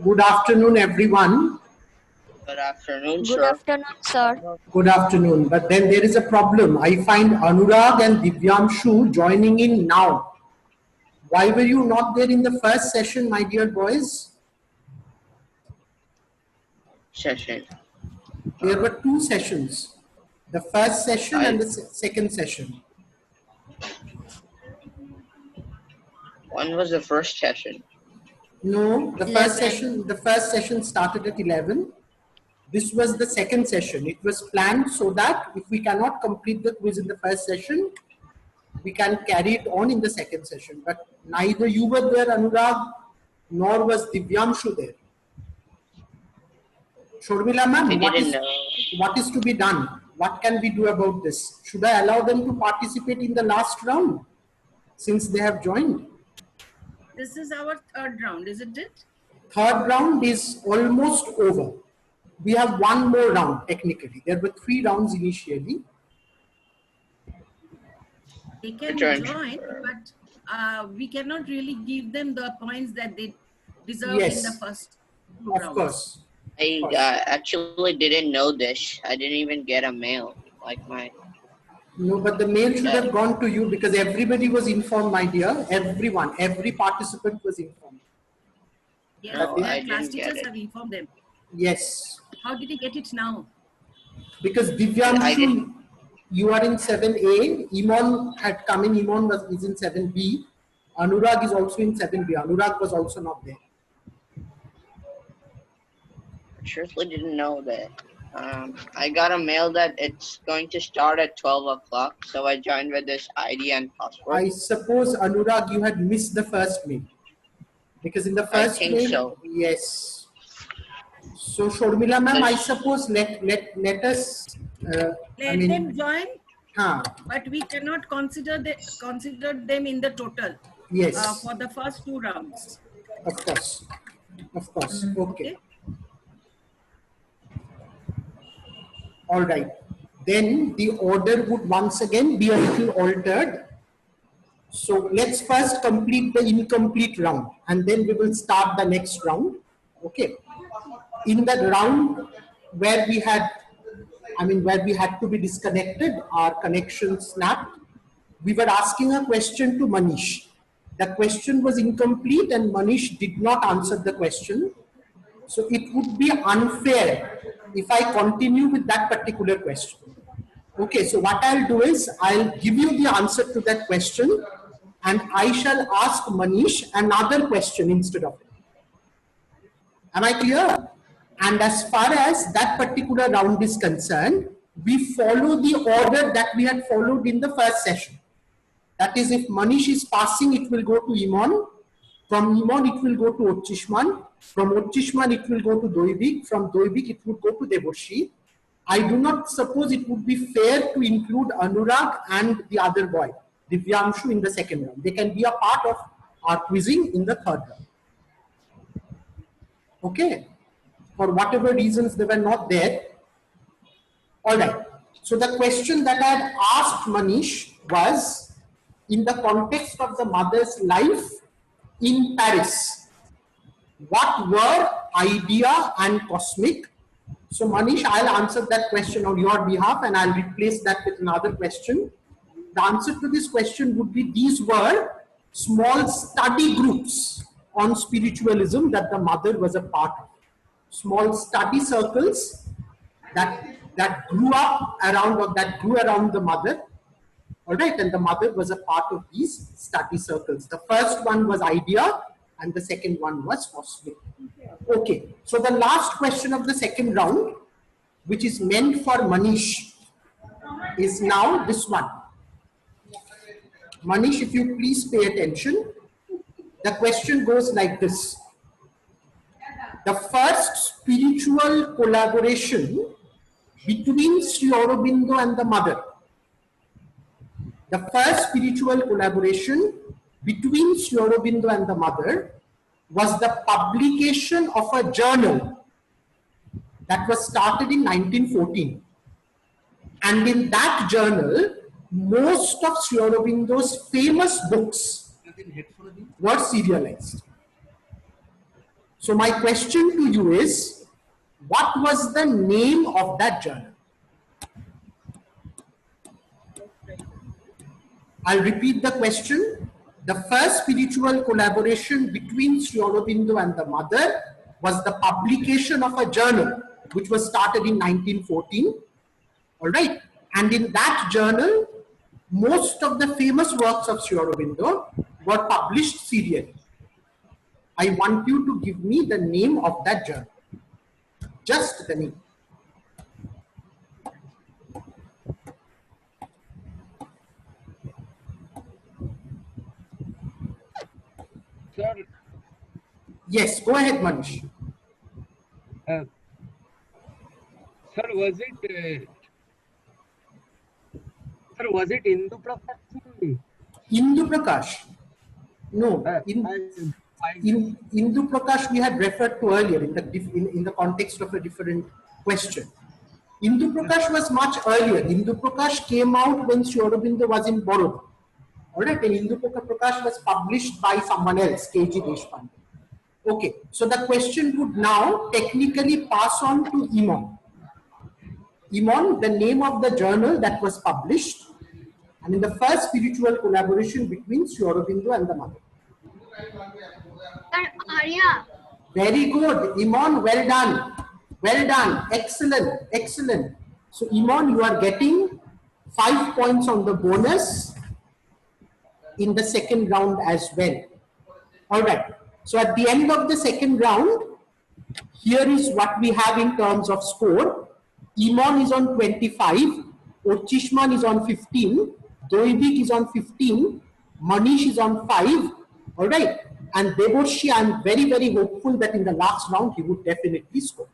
Good afternoon, everyone. Good afternoon, Good sir. afternoon, sir. Good afternoon. But then there is a problem. I find Anurag and Divyamshu joining in now. Why were you not there in the first session, my dear boys? Session. There were two sessions. The first session and the second session. When was the first session? No, the first session started at 11. This was the second session. It was planned so that if we cannot complete the quiz in the first session, we can carry it on in the second session. But neither you were there, Anurag, nor was Divyamshu there. Shormila ma'am, what is to be done? What can we do about this? Should I allow them to participate in the last round since they have joined? This is our third round, isn't it? Third round is almost over. We have one more round technically. There were 3 rounds initially. They can join, but we cannot really give them the points that they deserve in the first 2 rounds. Of course. I actually didn't know this. I didn't even get a mail like mine. No, but the mail should have gone to you because everybody was informed, my dear. Everyone, every participant was informed. Yes, no, their class teachers have informed them. Yes. How did you get it now? Because Divyamshu, you are in 7A. Imon had come in. Imon is in 7B. Anurag is also in 7B. Anurag was also not there. I truthfully didn't know that. I got a mail that it's going to start at 12 o'clock, so I joined with this ID and password. I suppose, Anurag, you had missed the first mail. Because in the first mail, so. Yes. So, Shormila ma'am, I suppose let us... let them join, but we cannot consider them in the total. Yes. For the first 2 rounds. Of course. Of course. Okay. All right. Then the order would once again be a little altered. So let's first complete the incomplete round and then we will start the next round. Okay. In that round where we had, where we had to be disconnected, our connection snapped, we were asking a question to Manish. The question was incomplete and Manish did not answer the question. So it would be unfair if I continue with that particular question. Okay, so what I'll do is I'll give you the answer to that question and I shall ask Manish another question instead of it. Am I clear? And as far as that particular round is concerned, we follow the order that we had followed in the first session. That is, if Manish is passing, it will go to Imon. From Imon, it will go to Ochishman. From Ochishman, it will go to Doibik. From Doibik, it would go to Deborshi. I do not suppose it would be fair to include Anurag and the other boy, Divyamshu, in the second round. They can be a part of our quizzing in the third round. Okay? For whatever reasons they were not there. All right. So the question that I had asked Manish was, in the context of the mother's life in Paris, what were idea and cosmic? So Manish, I'll answer that question on your behalf and I'll replace that with another question. The answer to this question would be, these were small study groups on spiritualism that the mother was a part of. Small study circles that grew up around or that grew around the mother. All right, and the mother was a part of these study circles. The first one was idea and the second one was cosmic. Okay, so the last question of the second round, which is meant for Manish, is now this one. Manish, if you please pay attention, the question goes like this. The first spiritual collaboration between Sri Aurobindo and the mother. The first spiritual collaboration between Sri Aurobindo and the mother was the publication of a journal that was started in 1914. And in that journal, most of Sri Aurobindo's famous books were serialized. So my question to you is, what was the name of that journal? I'll repeat the question. The first spiritual collaboration between Sri Aurobindo and the mother was the publication of a journal which was started in 1914. All right. And in that journal, most of the famous works of Sri Aurobindo were published serially. I want you to give me the name of that journal. Just the name. Sir, Yes, go ahead, Manish. sir, was it Indu Prakash? Indu Prakash. No, Indu Prakash we had referred to earlier in the context of a different question. Indu Prakash was much earlier. Indu Prakash came out when Sri Aurobindo was in Baroda. Alright, and Indu Prakash was published by someone else, K.G. Deshpande. Okay, so the question would now technically pass on to Imon. Imon, the name of the journal that was published, and in the first spiritual collaboration between Sri Aurobindo and the mother. Arya. Very good, Imon, well done. Well done, excellent, excellent. So Imon, you are getting 5 points on the bonus in the second round as well. All right. So at the end of the second round, here is what we have in terms of score. Imon is on 25, Orchishman is on 15, Doibik is on 15, Manish is on 5. All right. And Deboshi, I am very, very hopeful that in the last round he would definitely score.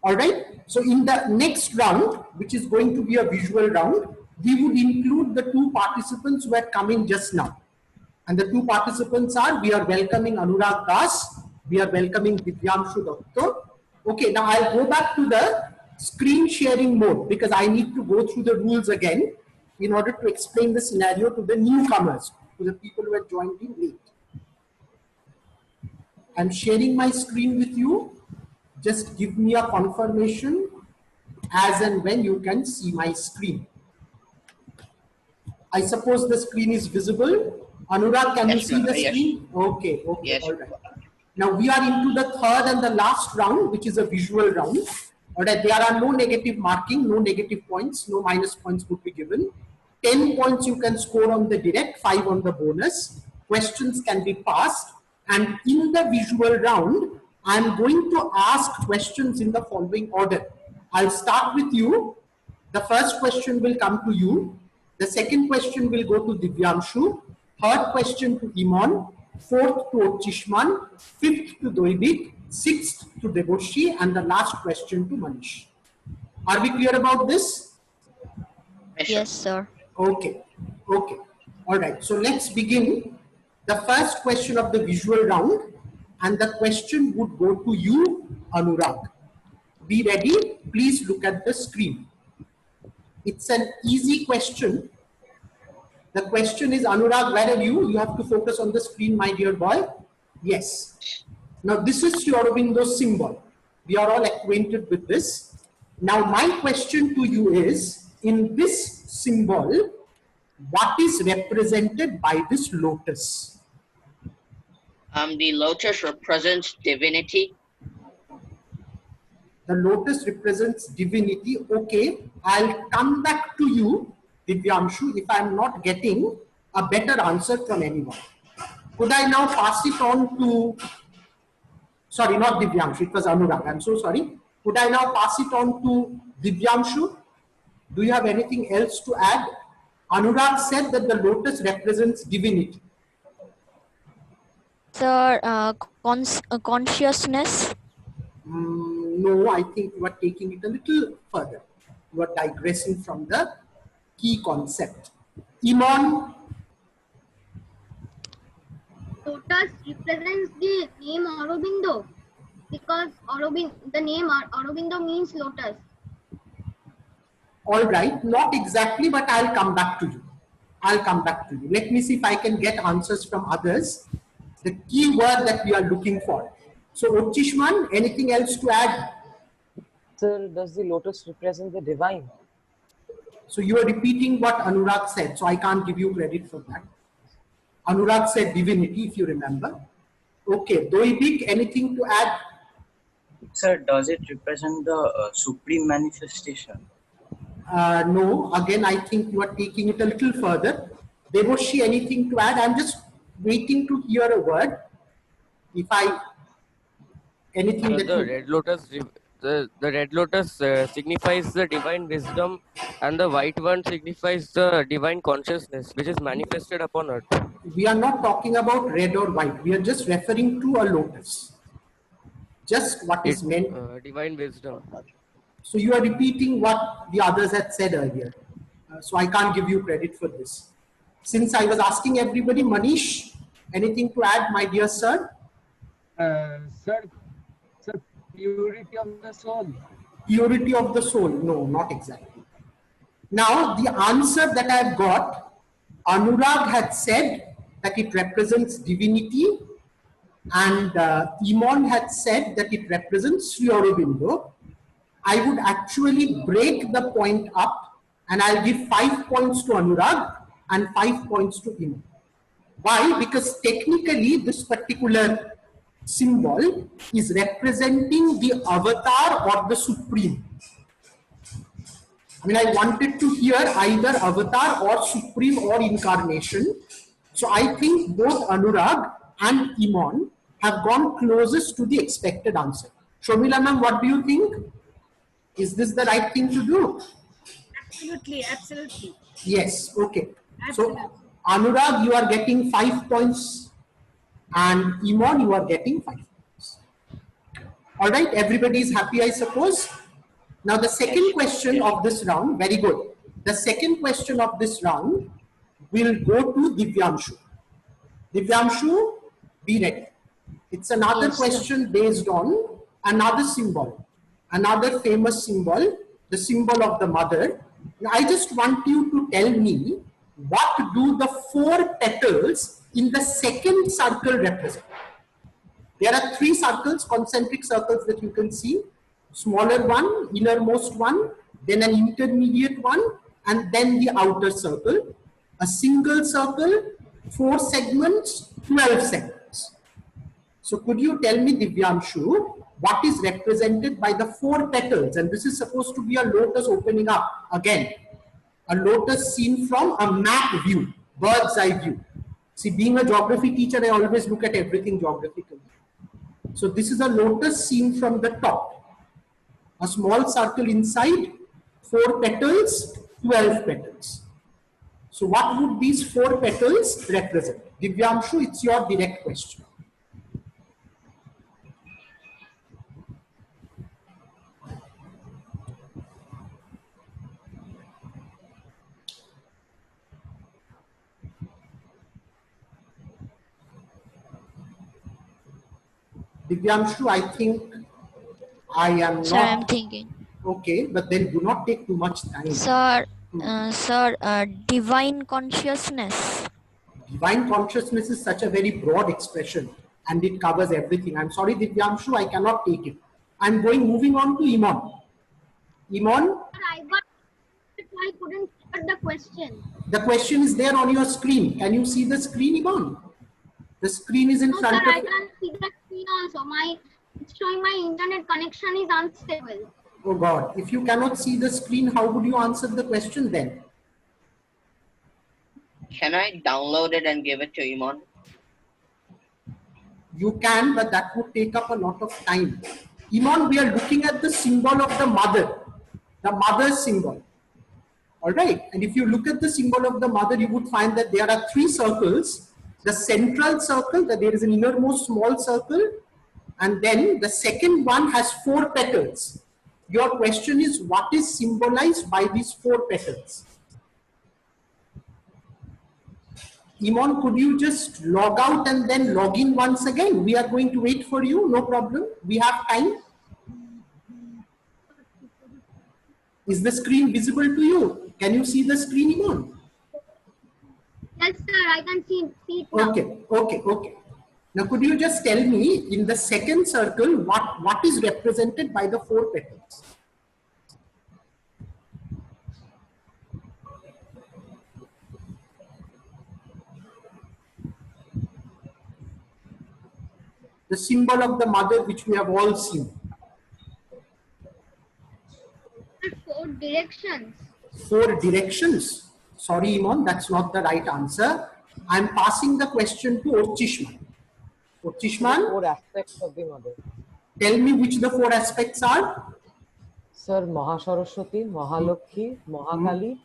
All right. So in the next round, which is going to be a visual round, we would include the 2 participants who had come in just now. And the 2 participants are, we are welcoming Anurag Das, we are welcoming Divyamshu Datta. Okay, now I'll go back to the screen sharing mode because I need to go through the rules again in order to explain the scenario to the newcomers, to the people who have joined in late. I'm sharing my screen with you. Just give me a confirmation as and when you can see my screen. I suppose the screen is visible. Anurag, can you see the screen? Okay, okay, Yes. all right. Now we are into the third and the last round, which is a visual round. All right, there are no negative marking, no negative points, no minus points would be given. 10 points you can score on the direct, 5 on the bonus. Questions can be passed. And in the visual round, I'm going to ask questions in the following order. I'll start with you. The first question will come to you. The second question will go to Divyamshu. Third question to Imon. Fourth to Orchishman. Fifth to Doibik. Sixth to Deboshi. And the last question to Manish. Are we clear about this? Yes, sir. Okay. Okay. All right. So let's begin the first question of the visual round. And the question would go to you, Anurag. Be ready. Please look at the screen. It's an easy question. The question is, Anurag, where are you? You have to focus on the screen, my dear boy. Yes. Now, this is Sri Aurobindo's symbol. We are all acquainted with this. Now, my question to you is, in this symbol, what is represented by this lotus? The lotus represents divinity. The lotus represents divinity. Okay, I'll come back to you, Divyamshu, if I'm not getting a better answer from anyone. Could I now pass it on to, sorry, not Divyamshu, it was Anurag. I'm so sorry. Could I now pass it on to Divyamshu? Do you have anything else to add? Anurag said that the lotus represents divinity. Sir, consciousness. No, I think you are taking it a little further. You are digressing from the key concept. Imon, Lotus represents the name Aurobindo because the name Aurobindo means lotus. all right, not exactly, but I'll come back to you. I'll come back to you. Let me see if I can get answers from others. the key word that we are looking for. So Uchishman, anything else to add? Sir, does the lotus represent the divine? So you are repeating what Anurag said, so I can't give you credit for that. Anurag said divinity, if you remember. Okay, Doibik, anything to add? Sir, does it represent the supreme manifestation? No, again, I think you are taking it a little further. Devoshi, anything to add? I'm just waiting to hear a word. If I, anything that The you, red lotus, the red lotus signifies the divine wisdom, and the white one signifies the divine consciousness, which is manifested upon earth. we are not talking about red or white. We are just referring to a lotus. Just what is meant. Divine wisdom. So you are repeating what the others had said earlier. So I can't give you credit for this. Since I was asking everybody, Manish, anything to add, my dear sir? Sir, purity of the soul. Purity of the soul? No, not exactly. Now, the answer that I have got, Anurag had said that it represents divinity, and Imon had said that it represents Sri Aurobindo. I would actually break the point up, and I'll give 5 points to Anurag and 5 points to Imon. Why? Because technically this particular symbol is representing the avatar or the supreme. I mean, I wanted to hear either avatar or supreme or incarnation. So I think both Anurag and Imon have gone closest to the expected answer. Shomila ma'am, what do you think? Is this the right thing to do? Absolutely, absolutely. Yes, okay. Absolutely. So Anurag, you are getting 5 points, and Imon, you are getting 5 points. All right, everybody is happy, I suppose. Now the second question of this round, very good. The second question of this round will go to Divyanshu. Divyanshu, be ready. It's another question based on another symbol, another famous symbol, the symbol of the mother. Now, I just want you to tell me, what do the 4 petals in the second circle represent? There are 3 circles, concentric circles that you can see. Smaller one, innermost one, then an intermediate one, and then the outer circle. A single circle, 4 segments, 12 segments. So could you tell me, Divyanshu, what is represented by the 4 petals? And this is supposed to be a lotus opening up again. A lotus seen from a map view, bird's eye view. See, being a geography teacher, I always look at everything geographically. So this is a lotus seen from the top. A small circle inside, 4 petals, 12 petals. So what would these 4 petals represent? Divyanshu, it's your direct question. Divyanshu, I think I am Sir, not... I'm thinking. Okay, but then do not take too much time. Sir, divine consciousness. Divine consciousness is such a very broad expression, and it covers everything. I'm sorry, Divyanshu, I cannot take it. I'm moving on to Imon. Imon? I got it, I couldn't hear the question. The question is there on your screen. Can you see the screen, Imon? The screen is in No, front sir, of I can see the screen also. It's showing my internet connection is unstable. Oh God, if you cannot see the screen, how would you answer the question then? Can I download it and give it to Imon? You can, but that would take up a lot of time. Imon, we are looking at the symbol of the mother symbol. All right, and if you look at the symbol of the mother, you would find that there are 3 circles. The central circle, that there is an innermost small circle, and then the second one has 4 petals. Your question is, what is symbolized by these 4 petals? Imon, could you just log out and then log in once again? We are going to wait for you, no problem. We have time. Is the screen visible to you? Can you see the screen, Imon? Yes, sir, I can see it now. Okay. Now, could you just tell me in the second circle what is represented by the 4 petals? The symbol of the mother, which we have all seen. 4 directions. 4 directions. Sorry, Iman, that's not the right answer. I'm passing the question to Orchishman. Orchishman, 4 aspects of the mother. tell me which the 4 aspects are. Sir, Mahasaraswati, Mahalakshmi, Mahakali,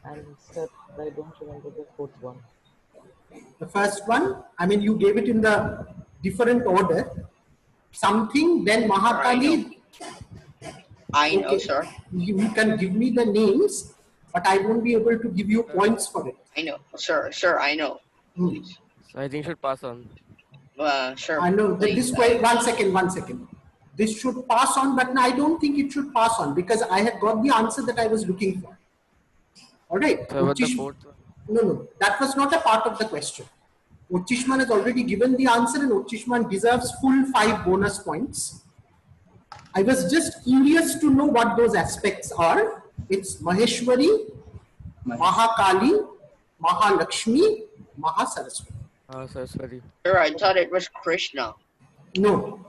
and sir, I don't remember the 4th one. The first one, I mean, you gave it in the different order. Something, then Mahakali. I know, sir. You can give me the names, but I won't be able to give you points for it. I know, sir. Sir, I know. Hmm. So I think should pass on. Sure. I know that please. this one second. This should pass on, but I don't think it should pass on because I have got the answer that I was looking for. All right. So about the 4th one. No, that was not a part of the question. Uchishman has already given the answer and Uchishman deserves full 5 bonus points. I was just curious to know what those aspects are. It's Maheshwari, Mahakali, Mahalakshmi, Mahasaraswati. Saraswati. Sir, I thought it was Krishna. No.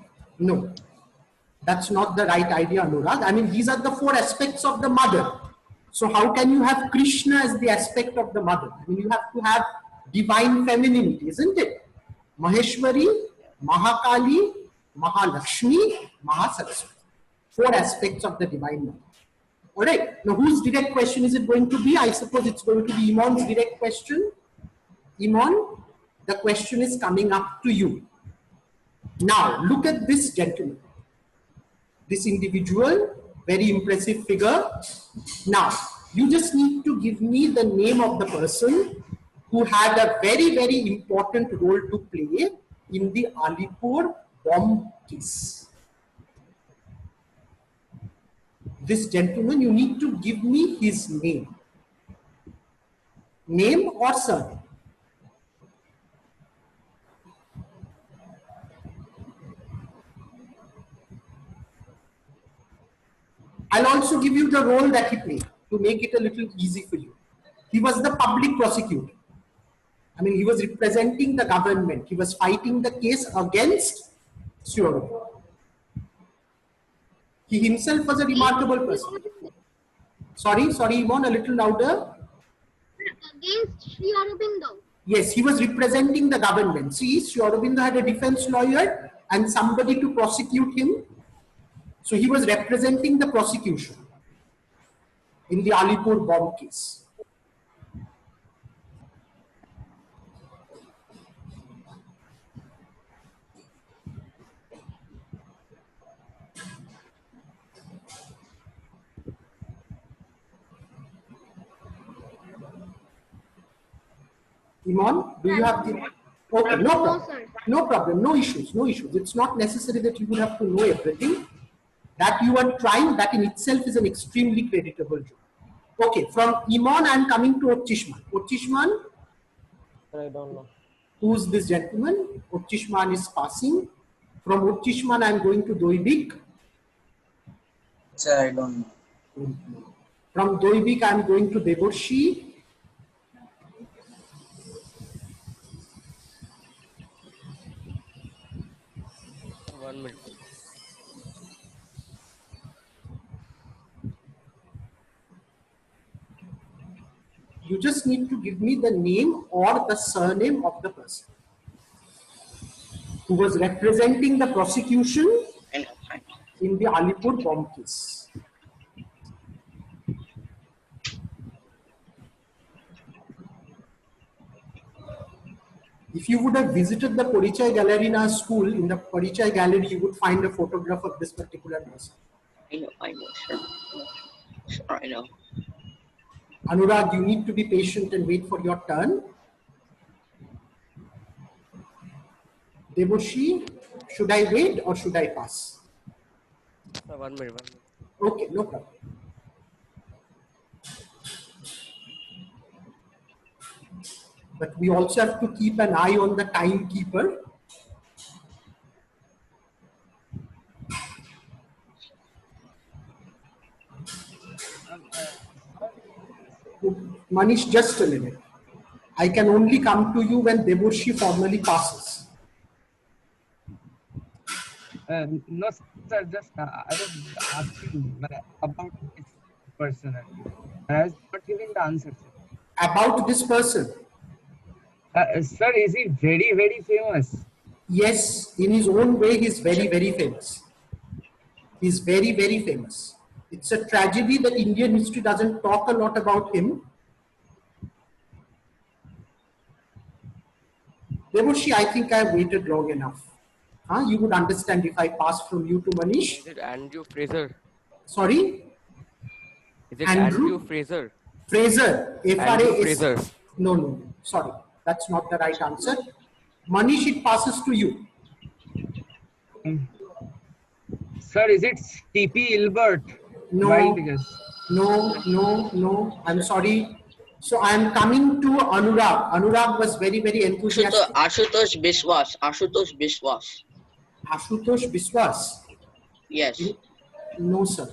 That's not the right idea, Anurag. I mean, these are the 4 aspects of the mother. So how can you have Krishna as the aspect of the mother? I mean, you have to have divine femininity, isn't it? Maheshwari, Mahakali, Mahalakshmi, Mahasaraswati. 4 aspects of the divine mother. All right. Now, whose direct question is it going to be? I suppose it's going to be Iman's direct question. Iman, the question is coming up to you. Now, look at this gentleman. This individual, very impressive figure. Now, you just need to give me the name of the person who had a very, very important role to play in the Alipur bomb case. This gentleman, you need to give me his name. Name or surname? I'll also give you the role that he played to make it a little easy for you. He was the public prosecutor. I mean, he was representing the government. He was fighting the case against Sri Aurobindo. He himself was a remarkable person. Sorry, Yvonne, a little louder. Against Sri Aurobindo. Yes, he was representing the government. See, Sri Aurobindo had a defense lawyer and somebody to prosecute him. So he was representing the prosecution in the Alipur bomb case. Iman, do you have the... Okay, no problem. No problem, no issues. It's not necessary that you would have to know everything. That you are trying, that in itself is an extremely creditable job. Okay, from Iman, I am coming to Ochishman. Ochishman, Sir, I don't know. who's this gentleman? Ochishman is passing. From Ochishman, I am going to Doibik. Sir, I don't know. From Doibik, I am going to Devorshi. One minute. You just need to give me the name or the surname of the person who was representing the prosecution I know. in the Alipur bomb case. If you would have visited the Parichai Gallery in our school, in the Parichai Gallery, you would find a photograph of this particular person. I know, sir. Sure, I know. Anurag, you need to be patient and wait for your turn. Devoshi, should I wait or should I pass? 1 minute. Okay, no problem. But we also have to keep an eye on the timekeeper. Manish, just a minute. I can only come to you when Devorshi formally passes. No, sir, just I was asking about this person. I was not giving the answer, sir. About this person? Sir, is he very, very famous? Yes, in his own way, he's very, very famous. He's very, very famous. It's a tragedy that Indian history doesn't talk a lot about him. Devorshi, I think I've waited long enough. You would understand if I pass from you to Manish. Is it Andrew Fraser? Sorry? Is it Andrew Fraser? Fraser. Andrew Fraser. No. Sorry. That's not the right answer. Manish, it passes to you. Sir, is it T.P. Ilbert? No. Wild guess. No. I'm sorry. So I am coming to Anurag. Anurag was very, very enthusiastic. Ashutosh Biswas. Ashutosh Biswas. Ashutosh Biswas. Yes. No, sir.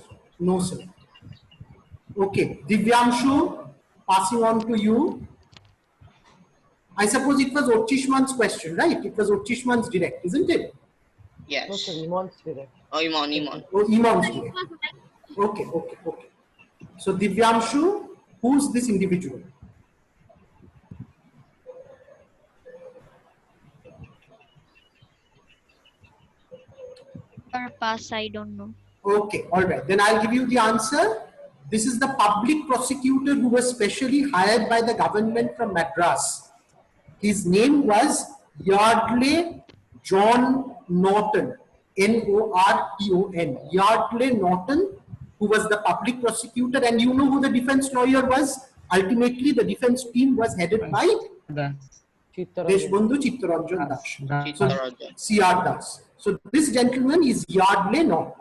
Okay. Divyanshu, passing on to you. I suppose it was Ochishman's question, right? It was Ochishman's direct, isn't it? Yes. No, sir, Iman's direct. Oh, Iman. Oh, Iman's direct. Okay. So Divyanshu, who's this individual? Or pass, I don't know. Okay, all right. Then I'll give you the answer. This is the public prosecutor who was specially hired by the government from Madras. His name was Yardley John Norton, Norton. Yardley Norton, who was the public prosecutor. And you know who the defense lawyer was? Ultimately, the defense team was headed by Deshbandhu Chittaranjan Das. C.R. Das. So this gentleman is Yardley Norton.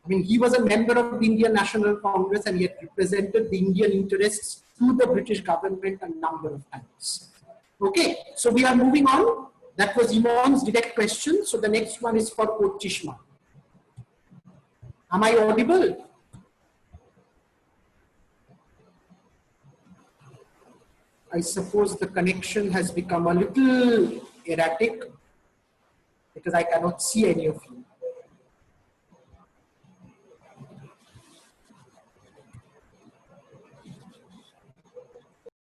I mean, he was a member of the Indian National Congress and he had represented the Indian interests to the British government a number of times. Okay, so we are moving on. That was Iman's direct question. So the next one is for Ochishma. Am I audible? I suppose the connection has become a little erratic because I cannot see any of you.